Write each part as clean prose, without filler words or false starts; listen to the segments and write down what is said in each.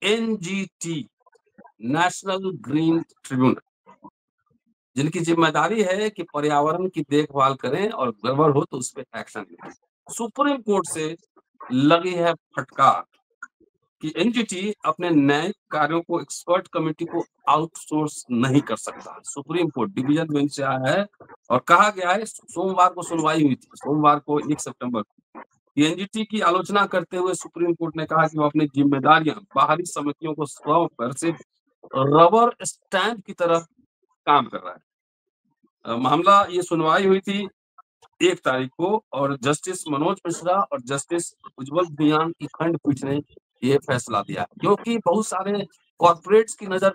NGT, national green tribunal, जिनकी जिम्मेदारी है कि पर्यावरण की देखभाल करें और गड़बड़ हो तो उस पर एक्शन लें। सुप्रीम कोर्ट से लगी है फटकार कि एनजीटी अपने न्यायिक कार्यों को एक्सपर्ट कमेटी को आउटसोर्स नहीं कर सकता। सुप्रीम कोर्ट डिवीजन बेंच से आया है और कहा गया है, सोमवार को सुनवाई हुई थी, सोमवार को 1 सितंबर को। एनजीटी की आलोचना करते हुए सुप्रीम कोर्ट ने कहा कि वो अपनी जिम्मेदारियां बाहरी समितियों को सौंप कर सिर्फ रबर स्टैंप की तरह काम कर रहा है। मामला ये सुनवाई हुई थी 1 तारीख को और जस्टिस मनोज मिश्रा और जस्टिस उज्जवल भुयान की खंडपीठ ने ये फैसला दिया, क्योंकि बहुत सारे कॉर्पोरेट्स की नजर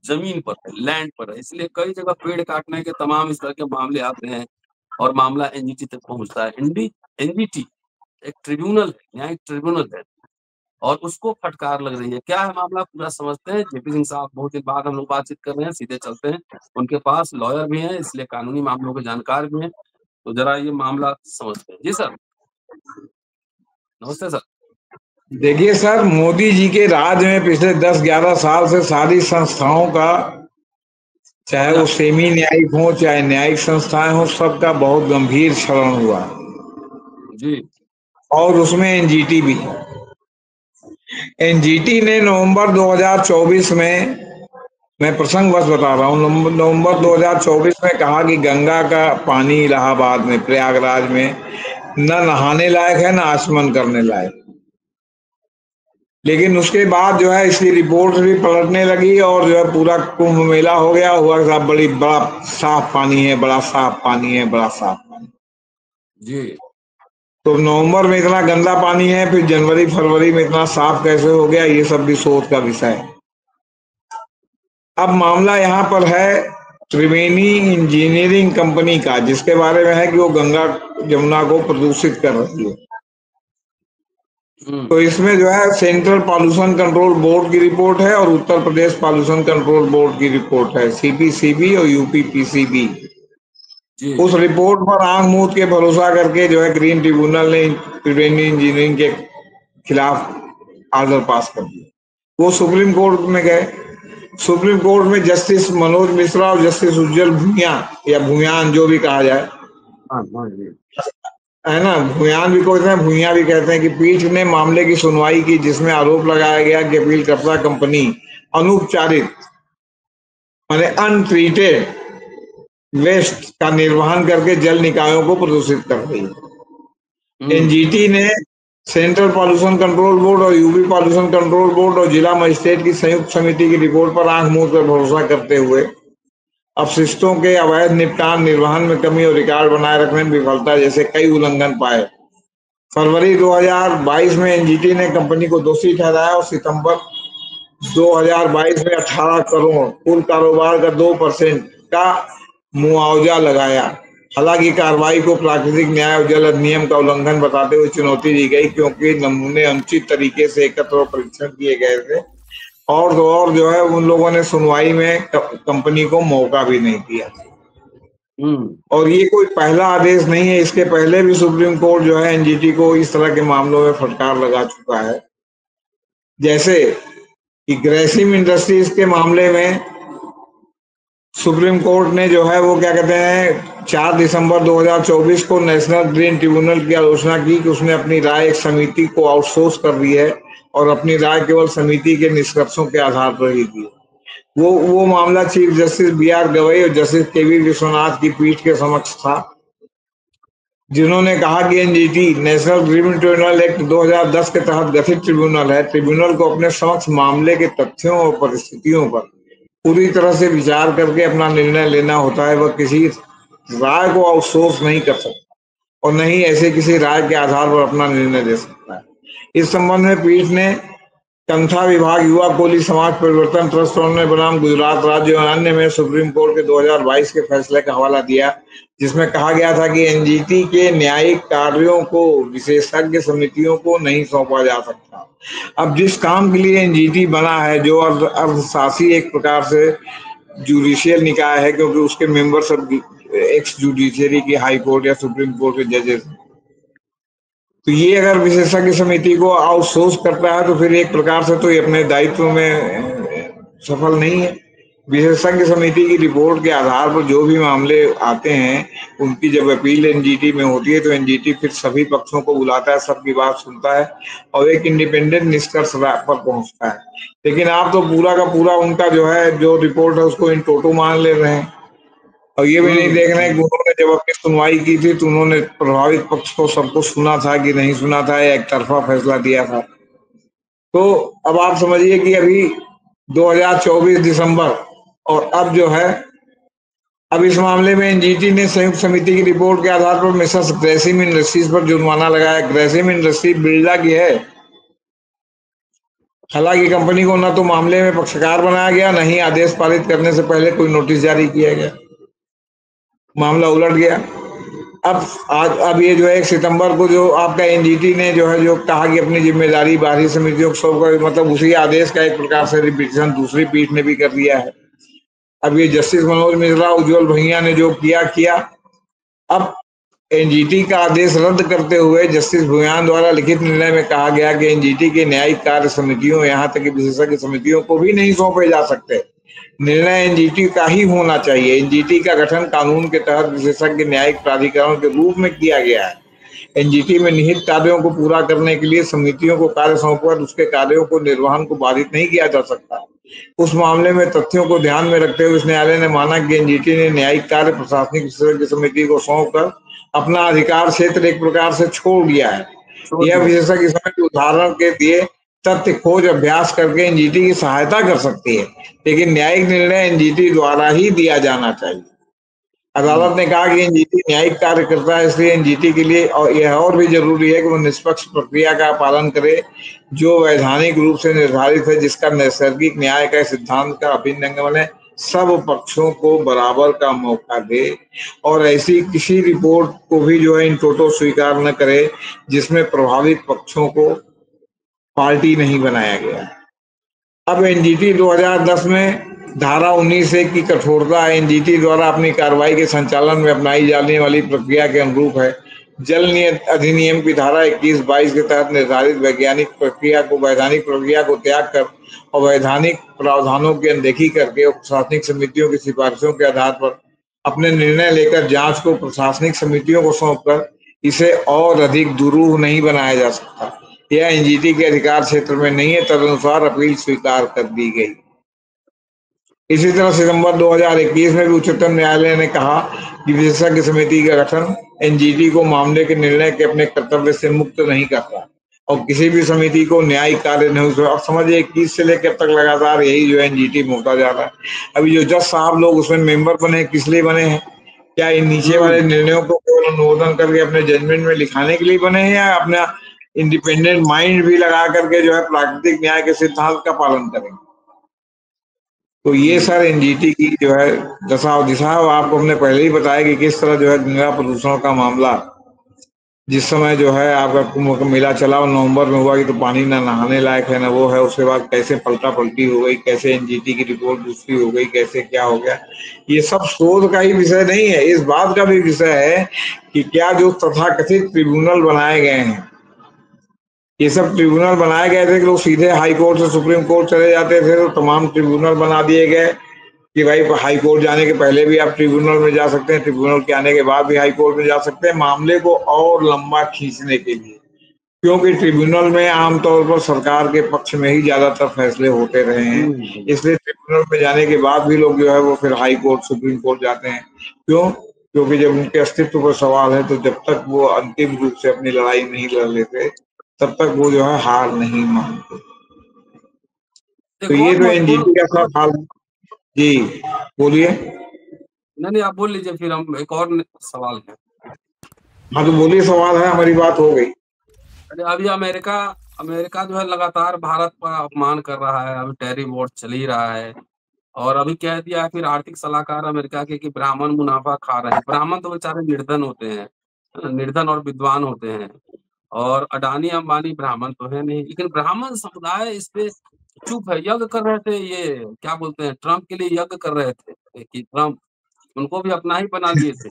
जमीन पर है, लैंड पर है, इसलिए कई जगह पेड़ काटने के तमाम इस तरह के मामले आते हैं और मामला एनजीटी तक पहुंचता है। एनजीटी एक ट्रिब्यूनल है, न्यायिक ट्रिब्यूनल है और उसको फटकार लग रही है। क्या है मामला, पूरा समझते हैं। जेपी सिंह साहब, बहुत दिन बाद हम लोग बातचीत कर रहे हैं, सीधे चलते हैं। उनके पास लॉयर भी हैं, इसलिए कानूनी मामलों के जानकार भी हैं, तो जरा ये मामला समझते हैं। जी सर, नमस्ते सर। देखिए सर, मोदी जी के राज में पिछले 10-11 साल से सारी संस्थाओं का, चाहे वो सेमी न्यायिक हो चाहे न्यायिक संस्थाएं हो, सबका बहुत गंभीर क्षरण हुआ जी। और उसमें एनजीटी भी। एनजीटी ने नवंबर 2024 में, मैं प्रसंगवश बता रहा हूँ, नवंबर 2024 में कहा कि गंगा का पानी इलाहाबाद में, प्रयागराज में न नहाने लायक है न आचमन करने लायक। लेकिन उसके बाद जो है इसकी रिपोर्ट भी पलटने लगी और जो है पूरा कुंभ मेला हो गया, हुआ साहब बड़ा साफ पानी है, बड़ा साफ पानी है, बड़ा साफ पानी जी। तो नवंबर में इतना गंदा पानी है, फिर जनवरी फरवरी में इतना साफ कैसे हो गया, ये सब भी शोध का विषय है। अब मामला यहाँ पर है त्रिवेणी इंजीनियरिंग कंपनी का, जिसके बारे में है कि वो गंगा जमुना को प्रदूषित कर रही है। तो इसमें जो है सेंट्रल पॉल्यूशन कंट्रोल बोर्ड की रिपोर्ट है और Uttar Pradesh pollution control board की रिपोर्ट है, सीपीसीबी और यूपीपीसीबी। उस रिपोर्ट पर आंख मूंद के भरोसा करके जो है ग्रीन ट्रिब्यूनल ने त्रिवेणी इंजीनियरिंग के खिलाफ आर्डर पास कर दिया। वो सुप्रीम कोर्ट में गए। सुप्रीम कोर्ट में जस्टिस मनोज मिश्रा और जस्टिस उज्जवल भुइयां या भुयान, जो भी कहा जाए, है ना, भुयान भी कहते हैं, भुइयां भी कहते हैं, कि पीठ ने मामले की सुनवाई की, जिसमें आरोप लगाया गया कि अपीलकर्ता कंपनी अनुपचारित माने अनट्रीटेड वेस्ट का निर्वहन करके जल निकायों को प्रदूषित कर रही है। एनजीटी ने सेंट्रल पॉल्यूशन कंट्रोल बोर्ड और यूपी पॉल्यूशन कंट्रोल बोर्ड और जिला मजिस्ट्रेट की संयुक्त समिति की रिपोर्ट पर आंख मूंद कर भरोसा करते हुए अपशिष्टों के अवैध निपटान, निर्वहन में कमी और रिकॉर्ड बनाए रखने में विफलता जैसे कई उल्लंघन पाए। फरवरी 2022 में एनजीटी ने कंपनी को दोषी ठहराया और सितंबर 2022 में 18 करोड़ कुल कारोबार का 2% का मुआवजा लगाया। हालांकि कार्रवाई को प्राकृतिक न्याय और जल अधिनियम का उल्लंघन बताते हुए चुनौती दी गई, क्योंकि नमूने अनुचित तरीके से एकत्र और परीक्षण किए गए थे और जो है उन लोगों ने सुनवाई में कंपनी को मौका भी नहीं दिया। और ये कोई पहला आदेश नहीं है, इसके पहले भी सुप्रीम कोर्ट जो है एनजीटी को इस तरह के मामलों में फटकार लगा चुका है। जैसे कि ग्रेसिम इंडस्ट्रीज के मामले में सुप्रीम कोर्ट ने जो है वो क्या कहते हैं 4 दिसंबर 2024 को नेशनल ग्रीन ट्रिब्यूनल की आलोचना की कि उसने अपनी राय एक समिति को आउटसोर्स कर दी है और अपनी राय केवल समिति के निष्कर्षों के आधार पर ही दी। वो मामला चीफ जस्टिस बीआर गवई और जस्टिस केवी विश्वनाथ की पीठ के समक्ष था, जिन्होंने कहा कि NGT national green tribunal act 2010 के तहत गठित ट्रिब्यूनल है। ट्रिब्यूनल को अपने समक्ष मामले के तथ्यों और परिस्थितियों पर पूरी तरह से विचार करके अपना निर्णय लेना होता है। वह किसी राय को आउटसोर्स नहीं कर सकता और न ही ऐसे किसी राय के आधार पर अपना निर्णय दे सकता है। इस संबंध में पीठ ने कंथा विभाग, युवा कोली समाज परिवर्तन ट्रस्ट बनाम गुजरात राज्य और अन्य में सुप्रीम कोर्ट के 2022 के फैसले का हवाला दिया, जिसमें कहा गया था कि एनजीटी के न्यायिक कार्यों को विशेषज्ञ समितियों को नहीं सौंपा जा सकता। अब जिस काम के लिए एनजीटी बना है, जो अर्थशासी एक प्रकार से जुडिशियल निकाय है, क्योंकि उसके मेंबर सब एक्स जुडिशियरी की हाई कोर्ट या सुप्रीम कोर्ट के जजेस, तो ये अगर विशेषज्ञ समिति को आउटसोर्स करता है तो फिर एक प्रकार से तो ये अपने दायित्व में सफल नहीं है। विशेषज्ञ समिति की रिपोर्ट के आधार पर जो भी मामले आते हैं उनकी जब अपील एनजीटी में होती है तो एनजीटी फिर सभी पक्षों को बुलाता है, सबकी बात सुनता है और एक इंडिपेंडेंट निष्कर्ष पर पहुंचता है। लेकिन आप तो पूरा का पूरा उनका जो है जो रिपोर्ट है उसको इन टोटो मान ले रहे हैं और ये भी नहीं देख रहे हैं कि उन्होंने जब अपनी सुनवाई की थी तो उन्होंने प्रभावित पक्ष को सबको सुना था कि नहीं सुना था या एक तरफा फैसला दिया था। तो अब आप समझिए कि अभी 2024 दिसंबर और अब जो है अब इस मामले में एनजीटी ने संयुक्त समिति की रिपोर्ट के आधार पर मिसेस ग्रेसिम इंडस्ट्रीज पर जुर्माना लगाया। ग्रेसिम इंडस्ट्रीज बिरला की है। हालांकि कंपनी को न तो मामले में पक्षकार बनाया गया, न ही आदेश पारित करने से पहले कोई नोटिस जारी किया गया। मामला उलट गया। अब ये जो है 1 सितंबर को जो आपका एनजीटी ने जो है जो कहा कि अपनी जिम्मेदारी बाहरी समितियों को सौंप, मतलब उसी आदेश का एक प्रकार से रिपीटिशन दूसरी पीठ ने भी कर दिया है। अब ये जस्टिस मनोज मिश्रा, उज्जवल भैया ने जो किया। अब एनजीटी का आदेश रद्द करते हुए जस्टिस भुयान द्वारा लिखित निर्णय में कहा गया कि एनजीटी के न्यायिक कार्य समितियों यहां तक कि विशेषज्ञ समितियों को भी नहीं सौंपे जा सकते। निर्णय एनजीटी का ही होना चाहिए। एनजीटी का गठन कानून के तहत विशेषज्ञ न्यायिक प्राधिकरण के रूप में किया गया है। एनजीटी में निहित कार्यों को पूरा करने के लिए समितियों को कार्य सौंपकर उसके कार्यों को निर्वहन को बाधित नहीं किया जा सकता। उस मामले में तथ्यों को ध्यान में रखते हुए इस न्यायालय ने माना कि एनजीटी ने न्यायिक कार्य प्रशासनिक विशेषज्ञ समिति को सौंपकर अपना अधिकार क्षेत्र एक प्रकार से छोड़ दिया है। यह विशेषज्ञ समिति उदाहरण के दिए तथ्य खोज अभ्यास करके एनजीटी की सहायता कर सकती है, लेकिन न्यायिक निर्णय एनजीटी द्वारा ही दिया जाना चाहिए। अदालत ने कहा कि एनजीटी न्यायिक कार्य करता है, इसलिए एनजीटी के लिए और यह और भी जरूरी है कि वो निष्पक्ष प्रक्रिया का पालन करे जो वैधानिक रूप से निर्धारित है, जिसका नैसर्गिक न्याय का सिद्धांत का अभिन्न अंग बने, सब पक्षों को बराबर का मौका दे और ऐसी किसी रिपोर्ट को भी जो है इन टोटो स्वीकार न करे जिसमें प्रभावित पक्षों को पार्टी नहीं बनाया गया। अब एनजीटी 2010 में धारा 19(1) की कठोरता एनजीटी द्वारा अपनी कार्रवाई के संचालन में अपनाई जाने वाली प्रक्रिया के अनुरूप है। जल अधिनियम की धारा 21-22 के तहत निर्धारित वैधानिक प्रक्रिया को त्याग कर और वैधानिक प्रावधानों की अनदेखी करके प्रशासनिक समितियों की सिफारिशों के आधार पर अपने निर्णय लेकर जांच को प्रशासनिक समितियों को सौंपकर इसे और अधिक दुरूह नहीं बनाया जा सकता। यह एनजीटी के अधिकार क्षेत्र में नहीं है, तदनुसार अपील स्वीकार कर दी गई। इसी तरह सितंबर 2021 में भी उच्चतम न्यायालय ने कहा कि विशेषज्ञ समिति का गठन एनजीटी को मामले के निर्णय के अपने कर्तव्य से मुक्त नहीं करता और किसी भी समिति को न्यायिक कार्य नहीं हो। अब समझिए 21 से लेकर तक लगातार यही जो एनजीटी में होता जा रहा है। अभी जो जज साहब लोग उसमें मेंबर बने किस लिए बने हैं? क्या इन नीचे वाले निर्णयों को केवल अनुमोदन करके अपने जजमेंट में लिखाने के लिए बने हैं या अपना इंडिपेंडेंट माइंड भी लगा करके जो है प्राकृतिक न्याय के सिद्धांत का पालन करेंगे? तो ये सर एनजीटी की जो है दशा और दिशा है। आपको हमने पहले ही बताया कि किस तरह जो है गंगा प्रदूषण का मामला जिस समय जो है आपका कुंभ का मेला चला और नवंबर में हुआ कि तो पानी ना नहाने लायक है ना वो है, उसके बाद कैसे पलटा पलटी हो गई, कैसे एनजीटी की रिपोर्ट दूसरी हो गई, कैसे क्या हो गया, ये सब शोध का ही विषय नहीं है। इस बात का भी विषय है कि क्या जो तथाकथित ट्रिब्यूनल बनाए गए हैं, ये सब ट्रिब्यूनल बनाए गए थे कि लोग सीधे हाई कोर्ट से सुप्रीम कोर्ट चले जाते थे, तो तमाम ट्रिब्यूनल बना दिए गए कि भाई हाई कोर्ट जाने के पहले भी आप ट्रिब्यूनल में जा सकते हैं, ट्रिब्यूनल के आने के बाद भी हाई कोर्ट में जा सकते हैं, मामले को और लंबा खींचने के लिए। क्योंकि ट्रिब्यूनल में आमतौर पर सरकार के पक्ष में ही ज्यादातर फैसले होते रहे हैं, इसलिए ट्रिब्यूनल में जाने के बाद भी लोग जो है वो फिर हाई कोर्ट सुप्रीम कोर्ट जाते हैं। क्यों? क्योंकि जब उनके अस्तित्व पर सवाल है तो जब तक वो अंतिम रूप से अपनी लड़ाई नहीं लड़ लेते तब तक वो जो है हार नहीं मानते। तो ये तो एनजीटी का सब हाल। जी बोलिए। नहीं आप बोल लीजिए, फिर हम एक और सवाल है। हाँ तो बोलिए, सवाल है, हमारी बात हो गई। अरे अभी अमेरिका जो है लगातार भारत का अपमान कर रहा है, अभी टैरिफ वॉर चल ही रहा है और अभी कह दिया फिर आर्थिक सलाहकार अमेरिका के कि ब्राह्मण मुनाफा खा रहे हैं। ब्राह्मण तो बेचारे निर्धन होते हैं, निर्धन और विद्वान होते हैं, और अडानी अंबानी ब्राह्मण तो है नहीं, लेकिन ब्राह्मण समुदाय इस पे चुप है। यज्ञ कर रहे थे, ये क्या बोलते हैं, ट्रम्प के लिए यज्ञ कर रहे थे कि ट्रम्प उनको भी अपना ही बना लिए थे।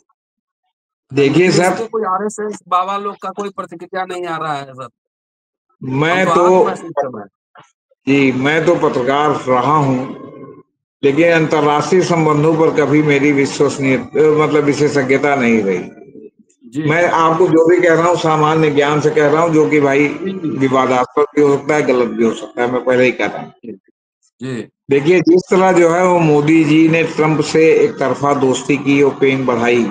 देखिए लेकिन इस सर, पे कोई आरएसएस बाबा लोग का कोई प्रतिक्रिया नहीं आ रहा है सर। हम मैं तो तो आज महसूस कर रहे हैं। जी, मैं तो पत्रकार रहा हूँ, लेकिन अंतर्राष्ट्रीय संबंधों पर कभी मेरी विश्वसनीय मतलब विशेषज्ञता नहीं रही। जी मैं आपको जो भी कह रहा हूँ सामान्य ज्ञान से कह रहा हूँ, जो कि भाई जी जी विवादास्पद भी हो सकता है, गलत भी हो सकता है, मैं पहले ही कह रहा हूँ। जी जी। देखिए, जिस तरह जो है वो मोदी जी ने ट्रंप से एक तरफा दोस्ती की और पेन बढ़ाई,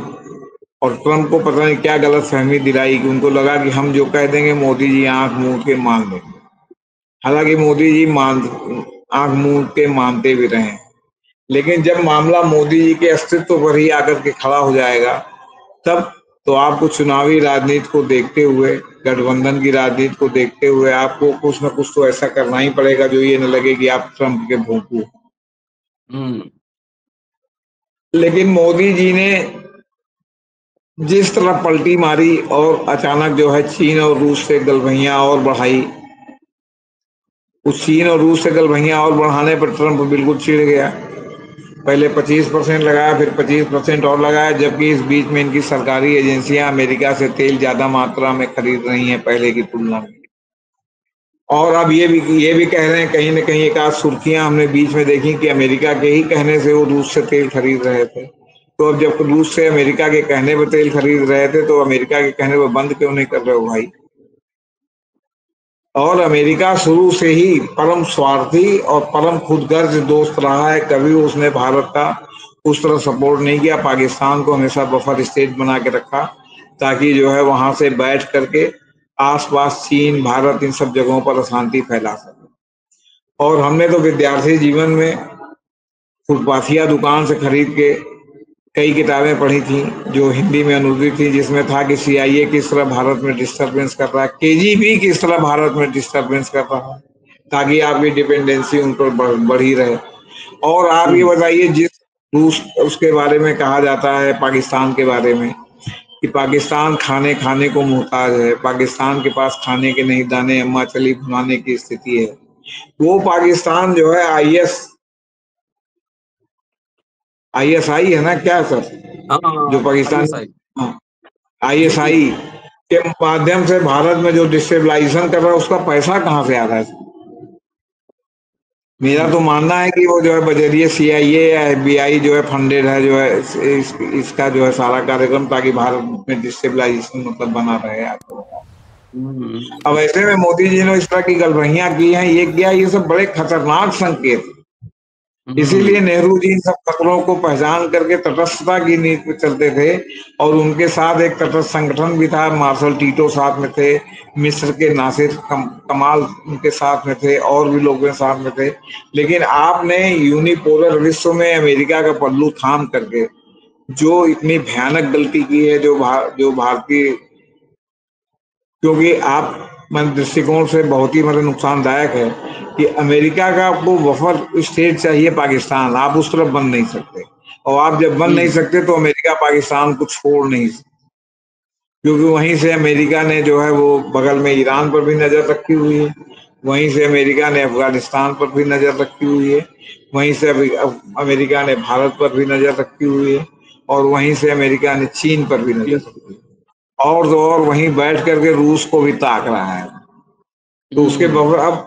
और ट्रंप को पता नहीं क्या गलत फहमी दिलाई कि उनको लगा कि हम जो कह देंगे मोदी जी आंख मूंद के मान लेंगे। हालांकि मोदी जी आंख मूंद के मानते भी रहे, लेकिन जब मामला मोदी जी के अस्तित्व पर ही आकर के खड़ा हो जाएगा, तब तो आपको चुनावी राजनीति को देखते हुए, गठबंधन की राजनीति को देखते हुए आपको कुछ न कुछ तो ऐसा करना ही पड़ेगा जो ये न लगे कि आप ट्रंप के भोंपू। हम्म लेकिन मोदी जी ने जिस तरह पलटी मारी और अचानक जो है चीन और रूस से गलवहियां और बढ़ाई, उस चीन और रूस से गलवहियां और बढ़ाने पर ट्रंप बिल्कुल चिढ़ गया। पहले 25% लगाया, फिर 25% और लगाया, जबकि इस बीच में इनकी सरकारी एजेंसियां अमेरिका से तेल ज्यादा मात्रा में खरीद रही हैं पहले की तुलना में। और अब ये भी कह रहे हैं कहीं ना कहीं, एक आध सुर्खियां हमने बीच में देखी कि अमेरिका के ही कहने से वो रूस से तेल खरीद रहे थे। तो अब जब रूस से अमेरिका के कहने पर तेल खरीद रहे थे, तो अमेरिका के कहने पर बंद क्यों नहीं कर रहे हो भाई? और अमेरिका शुरू से ही परम स्वार्थी और परम खुदगर्ज दोस्त रहा है। कभी उसने भारत का उस तरह सपोर्ट नहीं किया। पाकिस्तान को हमेशा बफर स्टेट बना के रखा, ताकि जो है वहां से बैठ करके आसपास चीन, भारत, इन सब जगहों पर अशांति फैला सके। और हमने तो विद्यार्थी जीवन में फुटपाथिया दुकान से खरीद के कई किताबें पढ़ी थी जो हिंदी में अनुदित थी, जिसमें था कि सीआईए किस तरह भारत में डिस्टरबेंस कर रहा है, केजीबी किस तरह भारत में डिस्टरबेंस कर रहा है, ताकि आपकी डिपेंडेंसी उन पर बढ़ी रहे। और आप ये हम्म बताइए, जिस रूस उसके बारे में कहा जाता है, पाकिस्तान के बारे में, कि पाकिस्तान खाने खाने को मुहताज है, पाकिस्तान के पास खाने के नहीं दाने, अम्मा चली भुनाने की स्थिति है। वो पाकिस्तान जो है आईएसआई है ना, क्या सर, हाँ जो हाँ पाकिस्तान, ISI। हाँ, जी जी आईएसआई जी। के माध्यम से भारत में जो डिस्टेबलाइजेशन कर रहा है, उसका पैसा कहाँ से आ रहा है? मेरा तो हम्म मानना है कि वो जो है बजरिए सीआईए या एफबीआई जो है फंडेड है, जो है इसका जो है सारा कार्यक्रम, ताकि भारत में डिस्टेबलाइजेशन मतलब बना रहे आपको। अब हम्म ऐसे में मोदी जी ने इस तरह की गलबहियां की हैं, ये किया, ये सब बड़े खतरनाक संकेत। इसीलिए हम्म नेहरू जी इन सब खतरों को पहचान करके तटस्थता की नीति पे चलते थे। और उनके साथ एक तटस्थ संगठन भी था, मार्शल टीटो साथ में थे, मिस्र के नासिर कमाल उनके साथ में थे, और भी लोग साथ में थे। लेकिन आपने यूनिपोलर विश्व में अमेरिका का पल्लू थाम करके जो इतनी भयानक गलती की है, जो भारतीय, क्योंकि आप मन दृष्टिकोण से बहुत ही मतलब नुकसानदायक है कि अमेरिका का आपको बफर स्टेट चाहिए पाकिस्तान, आप उस तरफ बन नहीं सकते। और आप जब बन नहीं हम्म सकते तो अमेरिका पाकिस्तान को छोड़ नहीं सकते, क्योंकि वहीं से अमेरिका ने जो है वो बगल में ईरान पर भी नजर रखी हुई है, वहीं से अमेरिका ने अफगानिस्तान पर भी नजर रखी हुई है, वहीं से अमेरिका ने भारत पर भी नजर रखी हुई है, और वहीं से अमेरिका ने चीन पर भी नजर जी। रखी हुई है। और तो और वहीं बैठ करके रूस को भी ताक रहा है। तो उसके हम्म बगैर अब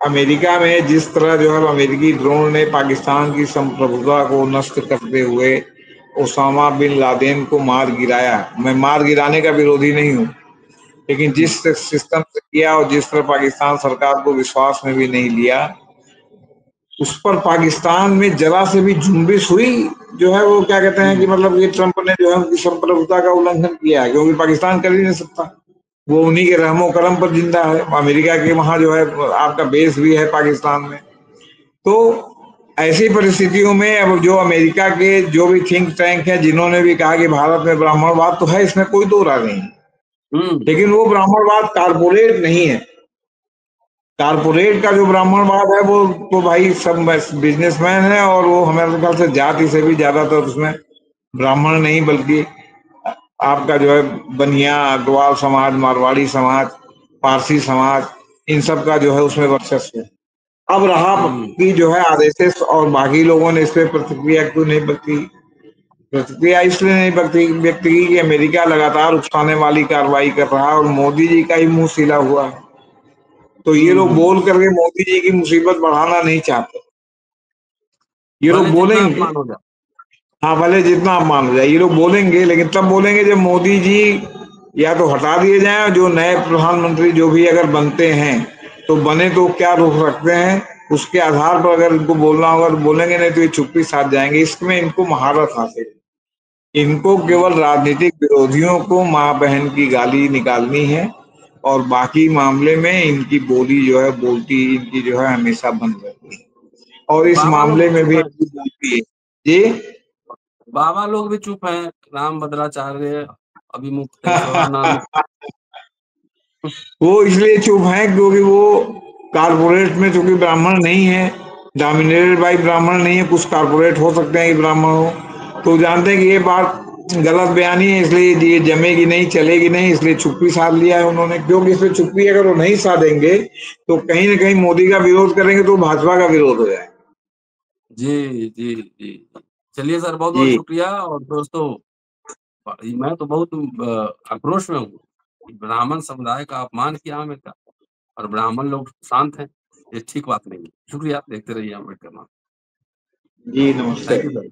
अमेरिका में जिस तरह जो है अमेरिकी ड्रोन ने पाकिस्तान की संप्रभुता को नष्ट करते हुए ओसामा बिन लादेन को मार गिराया। मैं मार गिराने का विरोधी नहीं हूँ, लेकिन जिस सिस्टम से किया और जिस तरह पाकिस्तान सरकार को विश्वास में भी नहीं लिया, उस पर पाकिस्तान में जरा से भी जुम्बिश हुई, जो है वो क्या कहते हैं कि हम्म मतलब ये ट्रंप ने जो है उनकी संप्रभुता का उल्लंघन किया है, क्योंकि पाकिस्तान कर ही नहीं सकता। वो उन्हीं के रहमो करम पर जिंदा है। अमेरिका के वहां जो है आपका बेस भी है पाकिस्तान में। तो ऐसी परिस्थितियों में अब जो अमेरिका के जो भी थिंक टैंक है, जिन्होंने भी कहा कि भारत में ब्राह्मणवाद तो है, इसमें कोई दो राय नहीं, हम्म लेकिन वो ब्राह्मणवाद कारपोरेट नहीं है। कारपोरेट का जो ब्राह्मणवाद है वो तो भाई सब बिजनेसमैन है, और वो हमारे ख्याल से जाति से भी ज्यादातर उसमें ब्राह्मण नहीं, बल्कि आपका जो है बनिया, ग्वाल समाज, मारवाड़ी समाज, पारसी समाज, इन सब का जो है उसमें वर्चस्व है। अब रहा हम्म कि जो है आरएसएस और बाकी लोगों ने इस पे प्रतिक्रिया क्यों नहीं बरती, प्रतिक्रिया इसलिए नहीं व्यक्त की कि अमेरिका लगातार उकसाने वाली कार्रवाई कर रहा है और मोदी जी का ही मुंह सिला हुआ है। तो ये लोग बोल करके मोदी जी की मुसीबत बढ़ाना नहीं चाहते। ये लोग भले जितना बोलेंगे, अपमान हो जाए। हाँ भले जितना अपमान हो जाए, ये लोग बोलेंगे, लेकिन तब बोलेंगे जब मोदी जी या तो हटा दिए जाएं, और जो नए प्रधानमंत्री जो भी अगर बनते हैं तो बने तो क्या रोक सकते हैं, उसके आधार पर अगर इनको बोलना होगा तो बोलेंगे, नहीं तो ये चुप्पी साध जाएंगे। इसमें इनको महारत हासिल है। इनको केवल राजनीतिक विरोधियों को माँ बहन की गाली निकालनी है, और बाकी मामले में इनकी बोली जो है, बोलती इनकी जो है हमेशा बंद रहती है, और इस बाबा लोग मामले भी में चुप भी हैं। इनकी बोलती है। जी बाबा लोग भी चुप हैं। राम भद्राचार्य, अभिमुक्तेश्वरानंद। वो इसलिए चुप हैं क्योंकि वो कारपोरेट में, चूंकि ब्राह्मण नहीं है, डोमिनेटेड बाई ब्राह्मण नहीं है, कुछ कारपोरेट हो सकते हैं कि ब्राह्मण हो, तो जानते हैं कि ये बात गलत बयानी है, इसलिए ये जमेगी नहीं, चलेगी नहीं, इसलिए चुप्पी साध लिया है उन्होंने। क्योंकि इसमें चुप्पी अगर वो नहीं साधेंगे तो कहीं ना कहीं मोदी का विरोध करेंगे तो भाजपा का विरोध हो जाएगा। जी जी जी। चलिए सर, बहुत बहुत जी शुक्रिया। और दोस्तों, मैं तो बहुत आक्रोश में हूँ कि ब्राह्मण समुदाय का अपमान किया अमेरिका, और ब्राह्मण लोग शांत हैं। ये ठीक बात नहीं है। शुक्रिया, देखते रहिए अम्बेडकर। जी नमस्ते। Thank you sir.